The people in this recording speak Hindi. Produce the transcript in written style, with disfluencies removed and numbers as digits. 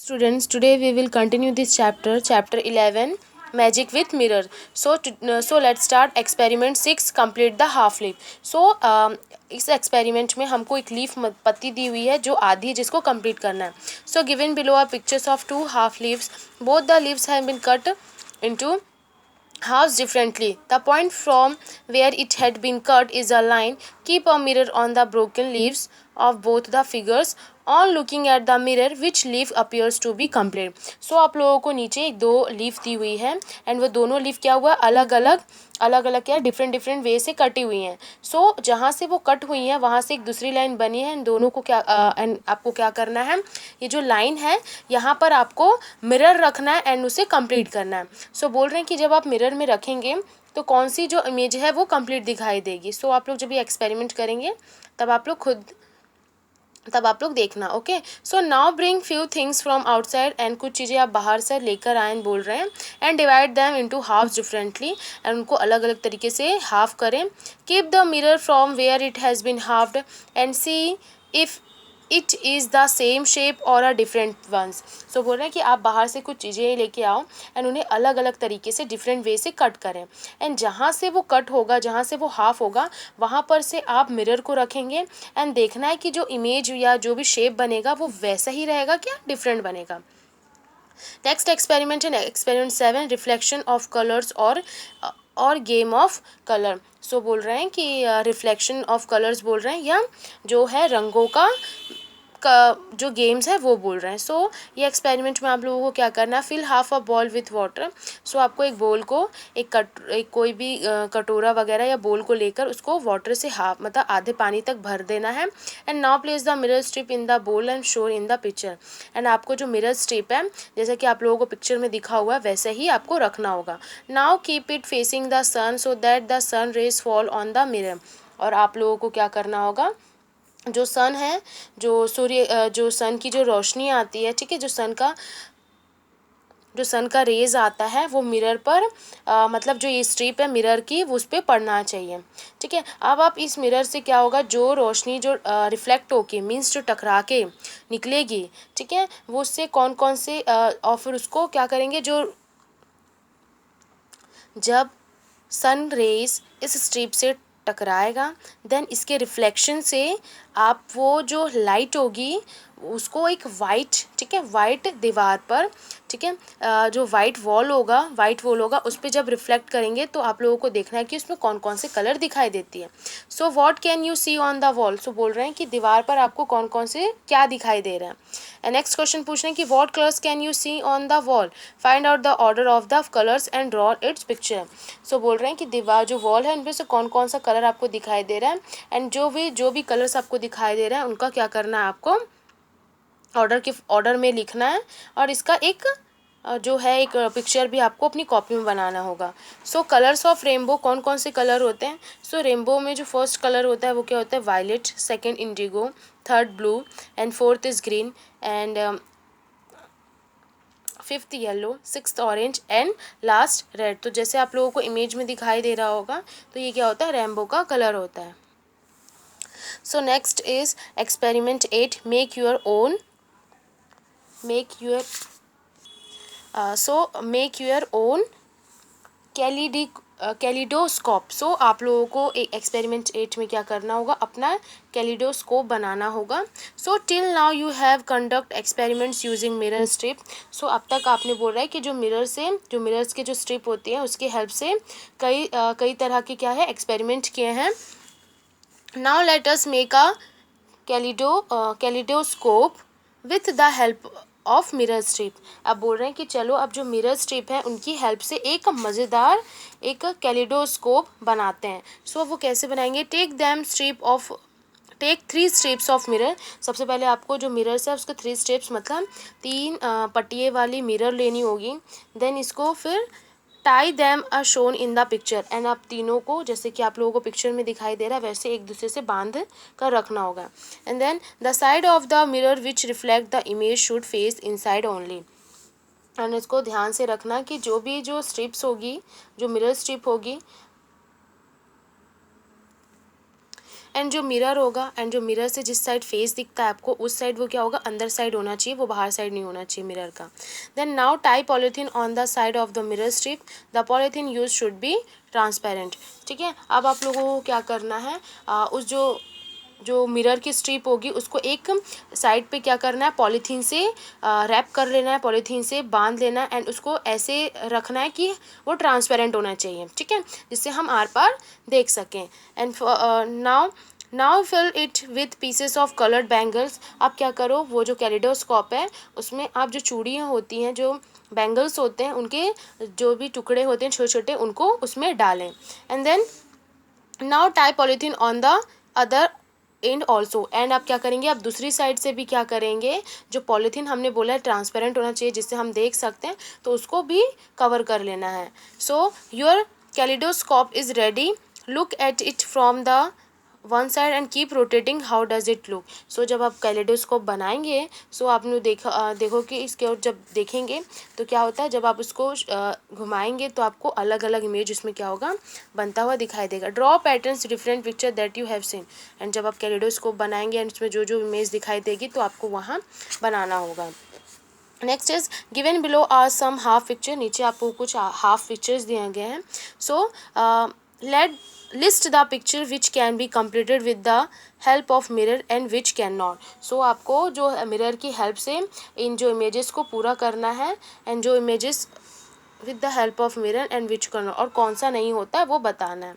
Students, today we will continue this chapter 11, magic with mirror. So let's start experiment 6, complete the half leaf. इस एक्सपेरिमेंट में हमको एक लीफ पत्ती दी हुई है जो आधी है, जिसको कंप्लीट करना है. So given below are pictures of two half leaves. Both the leaves have been cut into halves differently. The point from where it had been cut is a line. Keep a mirror on the broken leaves of both the figures. On looking at the mirror, which leaf appears to be complete? So आप लोगों को नीचे एक दो लीफ दी हुई है एंड वो दोनों लीफ क्या हुआ, अलग अलग क्या डिफरेंट वे से कटी हुई हैं. सो जहाँ से वो कट हुई हैं वहाँ से एक दूसरी लाइन बनी है एंड दोनों को क्या एंड आपको क्या करना है, ये जो लाइन है यहाँ पर आपको मिरर रखना है एंड उसे कंप्लीट करना है. सो बोल रहे हैं कि जब आप मिरर में रखेंगे तो कौन सी जो इमेज है वो कंप्लीट दिखाई देगी. सो आप लोग जब ये एक्सपेरिमेंट करेंगे तब आप लोग देखना. Okay, so now bring few things from outside. And कुछ चीज़ें आप बाहर से लेकर आए बोल रहे हैं. And divide them into half differently. And उनको अलग अलग तरीके से हाफ करें. Keep the mirror from where it has been halved and see if it is the same shape और अ डिफरेंट वंस. सो बोल रहे हैं कि आप बाहर से कुछ चीज़ें लेके आओ एंड उन्हें अलग अलग तरीके से डिफरेंट वे से कट करें. एंड जहाँ से वो कट होगा, जहाँ से वो हाफ होगा, वहाँ पर से आप मिरर को रखेंगे एंड देखना है कि जो इमेज या जो भी शेप बनेगा वो वैसा ही रहेगा क्या डिफरेंट बनेगा. नेक्स्ट एक्सपेरिमेंट है एक्सपेरिमेंट 7, रिफ्लेक्शन ऑफ कलर्स और गेम ऑफ कलर. सो बोल रहे हैं कि रिफ्लेक्शन ऑफ कलर्स बोल रहे हैं या जो है रंगों का जो गेम्स है वो बोल रहे हैं. सो ये एक्सपेरिमेंट में आप लोगों को क्या करना है, fill half a bowl with water. So आपको एक बोल को एक कोई भी कटोरा वगैरह या बोल को लेकर उसको वाटर से हाफ मतलब आधे पानी तक भर देना है. And now place the mirror strip in the bowl and show in the picture. And आपको जो मिरर स्ट्रिप है जैसे कि आप लोगों को पिक्चर में दिखा हुआ है वैसे ही आपको रखना होगा. Now keep it facing the sun so that the sun rays fall on the mirror. और आप लोगों को क्या करना होगा, जो सन है, जो सन की जो रोशनी आती है, ठीक है, जो सन का रेज आता है वो मिरर पर मतलब जो ये स्ट्रिप है मिरर की वो उस पर पड़ना चाहिए. ठीक है, अब आप इस मिरर से क्या होगा, जो रोशनी जो रिफ्लेक्ट होके मीन्स जो टकरा के निकलेगी, ठीक है, वो उससे कौन कौन से और फिर उसको क्या करेंगे, जो जब सन रेज इस स्ट्रिप से टकराएगा देन इसके रिफ्लेक्शन से आप वो जो लाइट होगी उसको एक वाइट, ठीक है, वाइट दीवार पर, ठीक है, जो वाइट वॉल होगा उस पर जब रिफ्लेक्ट करेंगे तो आप लोगों को देखना है कि उसमें कौन कौन से कलर दिखाई देती है. So what can you see on the wall. So बोल रहे हैं कि दीवार पर आपको कौन कौन से क्या दिखाई दे रहे हैं. एंड नेक्स्ट क्वेश्चन पूछ रहे हैं कि what colours can you see on the wall, find out the order of the colours and draw its picture. So बोल रहे हैं कि दीवार जो वॉल है उनमें से कौन कौन सा कलर आपको दिखाई दे रहा है एंड जो भी कलर्स आपको दिखाई दे रहा है उनका क्या करना है, आपको ऑर्डर में लिखना है और इसका एक जो है एक पिक्चर भी आपको अपनी कॉपी में बनाना होगा. सो कलर्स ऑफ रेनबो, कौन कौन से कलर होते हैं. सो रेनबो में जो फर्स्ट कलर होता है वो क्या होता है, violet, second indigo, third blue and fourth is green and fifth yellow, sixth orange and last red. तो जैसे आप लोगों को इमेज में दिखाई दे रहा होगा तो ये क्या होता है, रेनबो का कलर होता है. So next is experiment 8, make your own kaleidoscope. So आप लोगों को एक एक्सपेरिमेंट 8 में क्या करना होगा, अपना कैलिडोस्कोप बनाना होगा. So till now you have conduct experiments using mirror strip. So अब तक आपने बोल रहा है कि जो मिरर्स के जो स्ट्रिप होती है उसकी हेल्प से कई तरह के क्या है एक्सपेरिमेंट किए हैं. Now let us make a kaleidoscope with the help of mirror strip. अब बोल रहे हैं कि चलो अब जो मिरर स्ट्रिप है उनकी हेल्प से एक मज़ेदार एक कैलिडोस्कोप बनाते हैं. सो वो कैसे बनाएंगे, टेक 3 स्ट्रिप्स ऑफ मिरर. सबसे पहले आपको जो मिरर्स है उसके 3 स्ट्रिप्स मतलब 3 पट्टिए वाली मिरर लेनी होगी. देन इसको फिर tie them are shown in the picture. And आप तीनों को जैसे कि आप लोगों को पिक्चर में दिखाई दे रहा है वैसे एक दूसरे से बांध कर रखना होगा. And then the side of the mirror which reflect the image should face inside only. And इसको ध्यान से रखना कि जो स्ट्रिप्स होगी, जो मिरर स्ट्रिप होगी एंड जो मिरर होगा, एंड जो मिरर से जिस साइड फेस दिखता है आपको, उस साइड वो क्या होगा, अंदर साइड होना चाहिए, वो बाहर साइड नहीं होना चाहिए मिरर का। Then now tie polythene on the side of the mirror strip, the polythene use should be transparent. ठीक है, अब आप लोगों को क्या करना है, उस जो मिरर की स्ट्रिप होगी उसको एक साइड पे क्या करना है, पॉलीथीन से रैप कर लेना है, पॉलीथीन से बांध लेना है, एंड उसको ऐसे रखना है कि वो ट्रांसपेरेंट होना चाहिए। ठीक है, जिससे हम आर पार देख सकें। And now fill it with pieces of coloured bangles. आप क्या करो, वो जो कैलिडोस्कोप है उसमें आप जो चूड़ियाँ होती हैं, जो बैंगल्स होते हैं, उनके जो भी टुकड़े होते हैं छोटे छोटे, उनको उसमें डालें। And then now tie polythene on the other end also. And आप क्या करेंगे, आप दूसरी साइड से भी क्या करेंगे, जो पॉलीथीन हमने बोला है ट्रांसपेरेंट होना चाहिए जिससे हम देख सकते हैं, तो उसको भी कवर कर लेना है। So your kaleidoscope is ready, look at it from the one side and keep rotating, how does it look. So जब आप कैलिडोस्कोप बनाएंगे, सो आपने देखो कि इसके और जब देखेंगे तो क्या होता है, जब आप उसको घुमाएंगे तो आपको अलग अलग इमेज उसमें क्या होगा, बनता हुआ दिखाई देगा। Draw patterns different picture that you have seen. And जब आप कैलिडोस्कोप बनाएंगे एंड उसमें जो जो इमेज दिखाई देगी तो आपको वहाँ बनाना होगा। Next is given below are some half picture. नीचे आपको कुछ हाफ पिक्चर्स दिए गए हैं। So let list the picture which can be completed with the help of mirror and which can not. So आपको जो मिरर की हेल्प से इन जो इमेजेस को पूरा करना है, एंड जो images with the help of mirror and which can not, और कौन सा नहीं होता है वो बताना है।